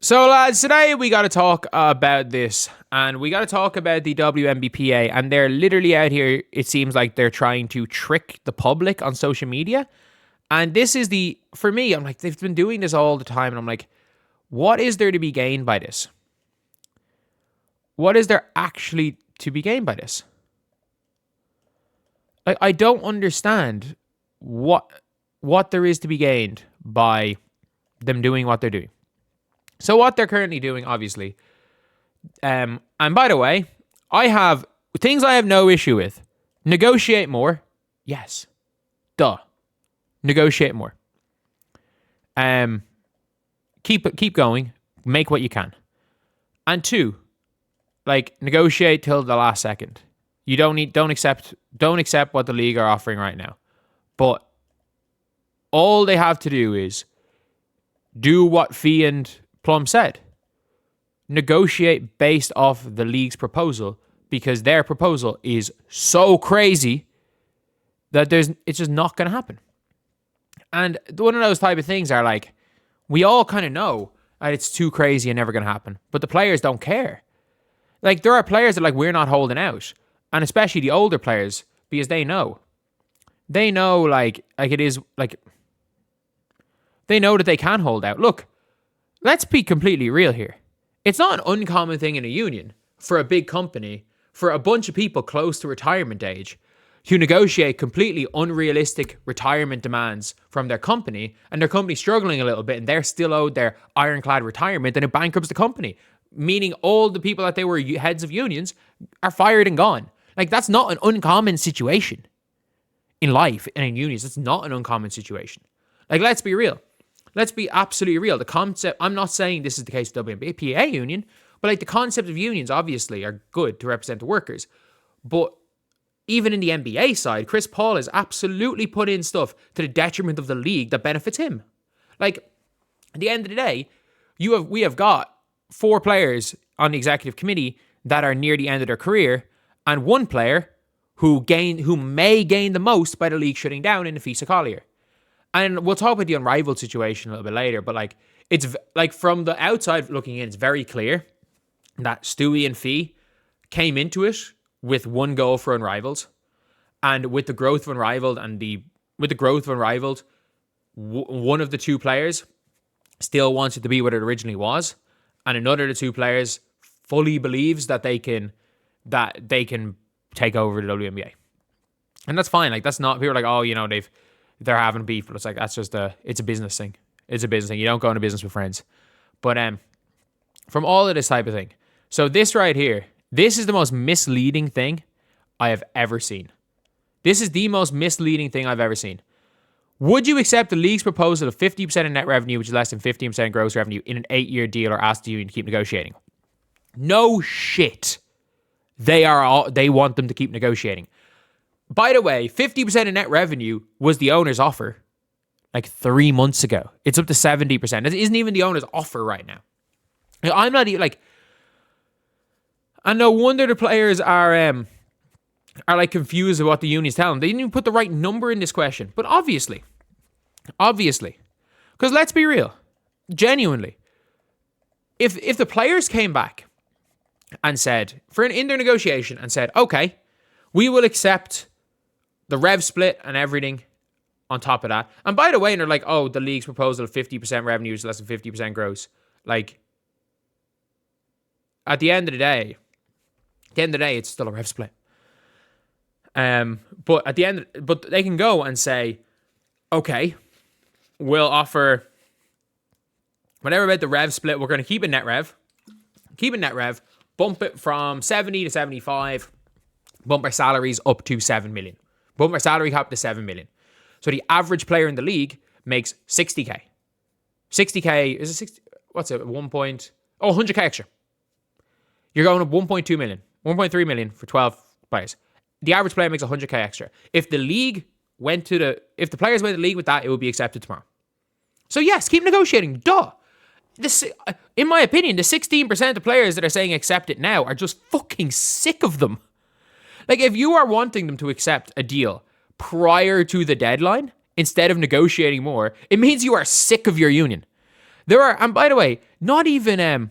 So, lads, today we got to talk about this, and we got to talk about the WNBPA, and they're literally out here, it seems like they're trying to trick the public on social media, and this is for me, I'm like, they've been doing this all the time, and I'm like, what is there to be gained by this? What is there actually to be gained by this? Like, I don't understand what there is to be gained by them doing what they're doing. So what they're currently doing, obviously, and by the way, I have things I have no issue with. Negotiate more, yes, duh. Negotiate more. Keep going. Make what you can. And 2, like, negotiate till the last second. You don't accept what the league are offering right now. But all they have to do is do what Fee and Plum said. Negotiate based off the league's proposal, because their proposal is so crazy that it's just not going to happen. And one of those type of things are like, we all kind of know that it's too crazy and never going to happen, but the players don't care. Like, there are players that like, we're not holding out, and especially the older players, because they know like it is like, they know that they can hold out. Look, let's be completely real here. It's not an uncommon thing in a union for a big company, for a bunch of people close to retirement age, who negotiate completely unrealistic retirement demands from their company, and their company's struggling a little bit, and they're still owed their ironclad retirement, and it bankrupts the company, meaning all the people that they were heads of unions are fired and gone. Like, that's not an uncommon situation in life and in unions. It's not an uncommon situation. Like, let's be real. Let's be absolutely real. The concept, I'm not saying this is the case with the WNBPA union, but like, the concept of unions obviously are good to represent the workers. But even in the NBA side, Chris Paul has absolutely put in stuff to the detriment of the league that benefits him. Like, at the end of the day, we have got 4 players on the executive committee that are near the end of their career, and 1 player who may gain the most by the league shutting down in Nafisa Collier. And we'll talk about the unrivaled situation a little bit later, but like, it's like, from the outside looking in, it's very clear that Stewie and Fee came into it with one goal for Unrivaled, and with the growth of Unrivaled one of the 2 players still wants it to be what it originally was, and another of the 2 players fully believes that they can take over the WNBA, and that's fine. Like, that's not, people are like, oh, you know, they're having beef, but it's like, that's just it's a business thing. It's a business thing. You don't go into business with friends. But from all of this type of thing, so this right here, this is the most misleading thing I have ever seen. This is the most misleading thing I've ever seen. Would you accept the league's proposal of 50% of net revenue, which is less than 15% gross revenue, in an 8-year deal, or ask the union to keep negotiating? No shit. They want them to keep negotiating. By the way, 50% of net revenue was the owner's offer like 3 months ago. It's up to 70%. It isn't even the owner's offer right now. I'm not even like, and no wonder the players are like confused with what the union's telling them. They didn't even put the right number in this question. But obviously, because let's be real, genuinely, if the players came back and said, in their negotiation, and said, okay, we will accept the rev split and everything on top of that. And by the way, they're like, oh, the league's proposal of 50% revenue is less than 50% gross. Like, at the end of the day, it's still a rev split. But they can go and say, okay, we'll offer whatever about the rev split. We're going to keep a net rev, bump it from 70 to 75, bump our salaries up to 7 million, bump our salary cap to 7 million. So the average player in the league makes 60k. 60k is a 60. What's it? 100k extra. You're going up 1.2 million, 1.3 million for 12 players. The average player makes 100k extra. If the players went to the league with that, it would be accepted tomorrow. So yes, keep negotiating. Duh. In my opinion, the 16% of players that are saying accept it now are just fucking sick of them. Like, if you are wanting them to accept a deal prior to the deadline instead of negotiating more, it means you are sick of your union. There are, and by the way, not even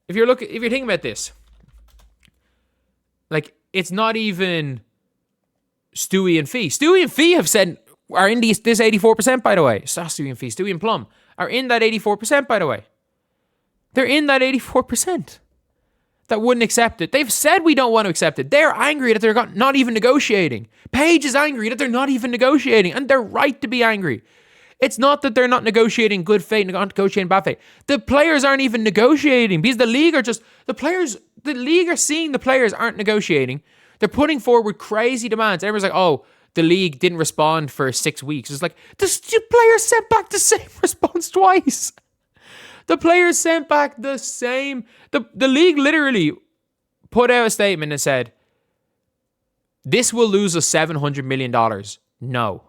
if you're thinking about this, like, it's not even Stewie and Fee. Stewie and Fee have said are in this 84%, by the way. It's not Stewie and Fee. Stewie and Plum are in that 84%, by the way. They're in that 84% that wouldn't accept it. They've said we don't want to accept it. They're angry that they're not even negotiating. Paige is angry that they're not even negotiating, and they're right to be angry. It's not that they're not negotiating good faith, not negotiating bad faith. The players aren't even negotiating because the league are seeing the players aren't negotiating. They're putting forward crazy demands. Everyone's like, oh, the league didn't respond for 6 weeks. It's like, the players sent back the same response twice. The players sent back the same. The league literally put out a statement and said, this will lose us $700 million. No.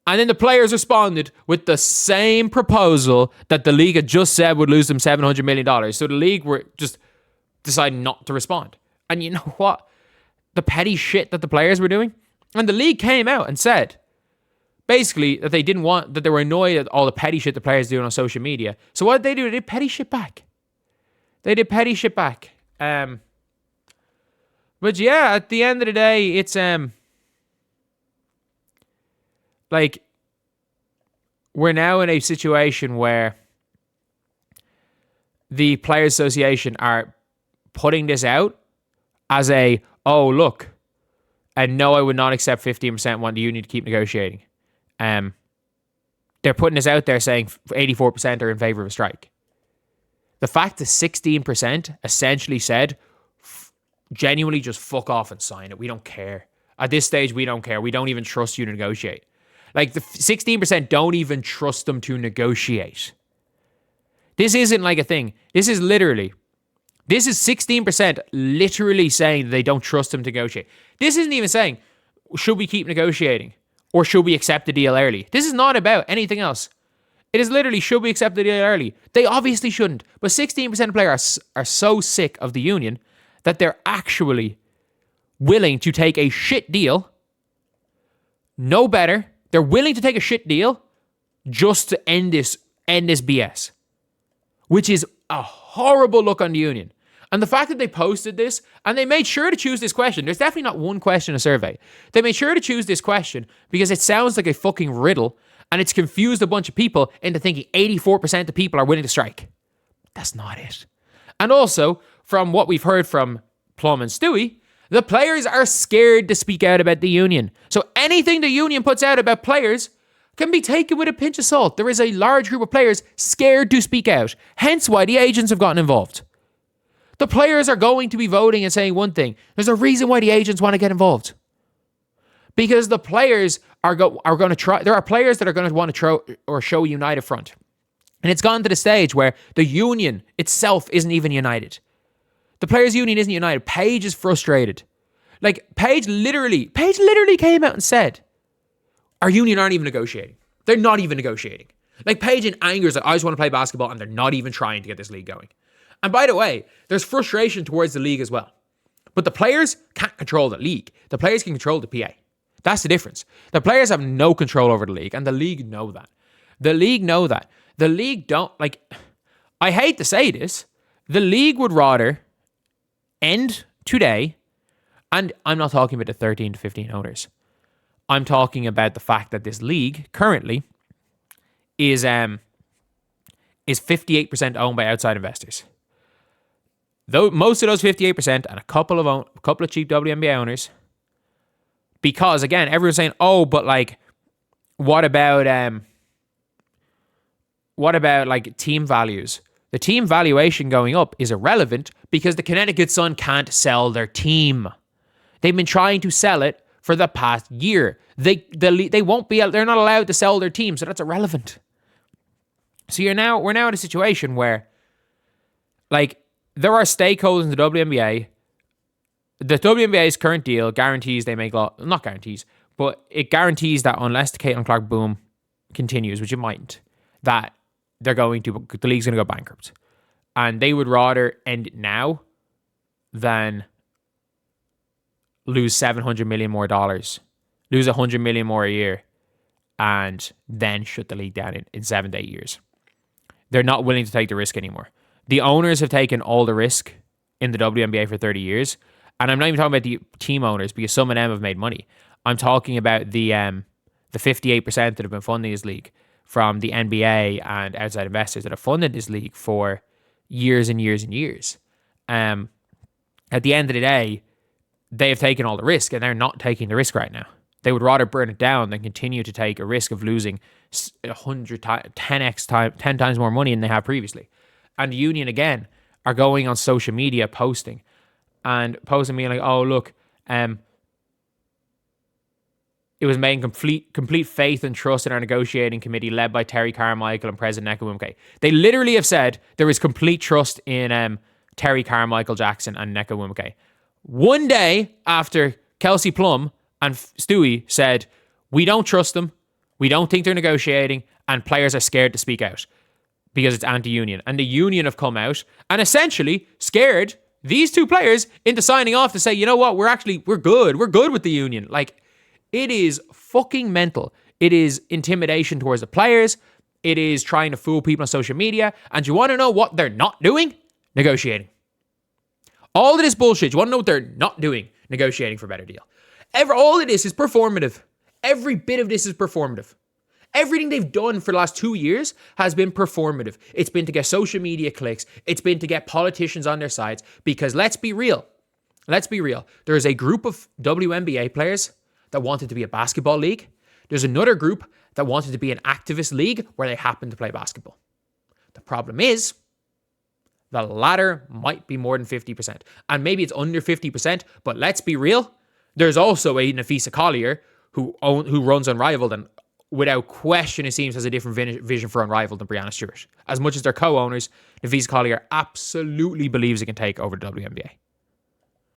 And then the players responded with the same proposal that the league had just said would lose them $700 million. So the league were just deciding not to respond. And you know what? The petty shit that the players were doing. And the league came out and said, basically, that they were annoyed at all the petty shit the players doing on social media. So what did they do? They did petty shit back. But yeah, at the end of the day, it's like, we're now in a situation where the Players Association are putting this out as oh, look, and no, I would not accept 15%, want the union to keep negotiating. They're putting this out there saying 84% are in favor of a strike. The fact that 16% essentially said, genuinely just fuck off and sign it. We don't care. At this stage, we don't care. We don't even trust you to negotiate. Like, the 16% don't even trust them to negotiate. This isn't like a thing. This is 16% literally saying they don't trust them to negotiate. This isn't even saying, should we keep negotiating? Or should we accept the deal early? This is not about anything else. It is literally, should we accept the deal early? They obviously shouldn't. But 16% of players are so sick of the union that they're actually willing to take a shit deal. No better. They're willing to take a shit deal just to end this BS. Which is a horrible look on the union. And the fact that they posted this, and they made sure to choose this question. There's definitely not one question in a survey. They made sure to choose this question because it sounds like a fucking riddle, and it's confused a bunch of people into thinking 84% of people are willing to strike. That's not it. And also, from what we've heard from Plum and Stewie, the players are scared to speak out about the union. So anything the union puts out about players can be taken with a pinch of salt. There is a large group of players scared to speak out. Hence why the agents have gotten involved. The players are going to be voting and saying one thing. There's a reason why the agents want to get involved. Because the players are going to try. There are players that are going to want to show a united front. And it's gone to the stage where the union itself isn't even united. The players' union isn't united. Paige is frustrated. Like, Paige literally came out and said, our union aren't even negotiating. They're not even negotiating. Like, Paige in anger is like, I just want to play basketball, and they're not even trying to get this league going. And by the way, there's frustration towards the league as well. But the players can't control the league. The players can control the PA. That's the difference. The players have no control over the league, and the league know that. The league know that. The league don't, like, I hate to say this, the league would rather end today, and I'm not talking about the 13 to 15 owners. I'm talking about the fact that this league currently is 58% owned by outside investors. Though most of those 58% and a couple of cheap WNBA owners, because again, everyone's saying, oh, but like, what about like team values? The team valuation going up is irrelevant because the Connecticut Sun can't sell their team. They've been trying to sell it for the past year. They won't be. They're not allowed to sell their team, so that's irrelevant. So we're now in a situation where, like, there are stakeholders in the WNBA. The WNBA's current deal guarantees they make not guarantees, but it guarantees that unless the Caitlin Clark boom continues, which it mightn't, that the league's going to go bankrupt. And they would rather end it now than lose $700 million more dollars lose 100 million more a year, and then shut the league down in 7 to 8 years. They're not willing to take the risk anymore. The owners have taken all the risk in the WNBA for 30 years. And I'm not even talking about the team owners, because some of them have made money. I'm talking about the 58% that have been funding this league from the NBA and outside investors that have funded this league for years and years and years. At the end of the day, they have taken all the risk, and they're not taking the risk right now. They would rather burn it down than continue to take a risk of losing 10 times more money than they have previously. And the union, again, are going on social media posting me like, oh, look, it was made in complete faith and trust in our negotiating committee led by Terry Carmichael and President Nneka Nwumke. They literally have said there is complete trust in Terry Carmichael Jackson and Nneka Nwumke. One day after Kelsey Plum and Stewie said, we don't trust them, we don't think they're negotiating, and players are scared to speak out because it's anti-union. And the union have come out and essentially scared these two players into signing off to say, you know what, we're good with the union. Like, it is fucking mental. It is intimidation towards the players. It is trying to fool people on social media. And you want to know what they're not doing? Negotiating. All of this bullshit, you want to know what they're not doing? Negotiating for a better deal. All of this is performative. Every bit of this is performative. Everything they've done for the last 2 years has been performative. It's been to get social media clicks. It's been to get politicians on their sides. Because let's be real. There is a group of WNBA players that wanted to be a basketball league. There's another group that wanted to be an activist league where they happen to play basketball. The problem is, the latter might be more than 50%. And maybe it's under 50%, but let's be real. There's also a Nafisa Collier who runs Unrivaled, and without question, it seems has a different vision for Unrivaled than Breanna Stewart. As much as they're co-owners, Nafisa Collier absolutely believes it can take over the WNBA.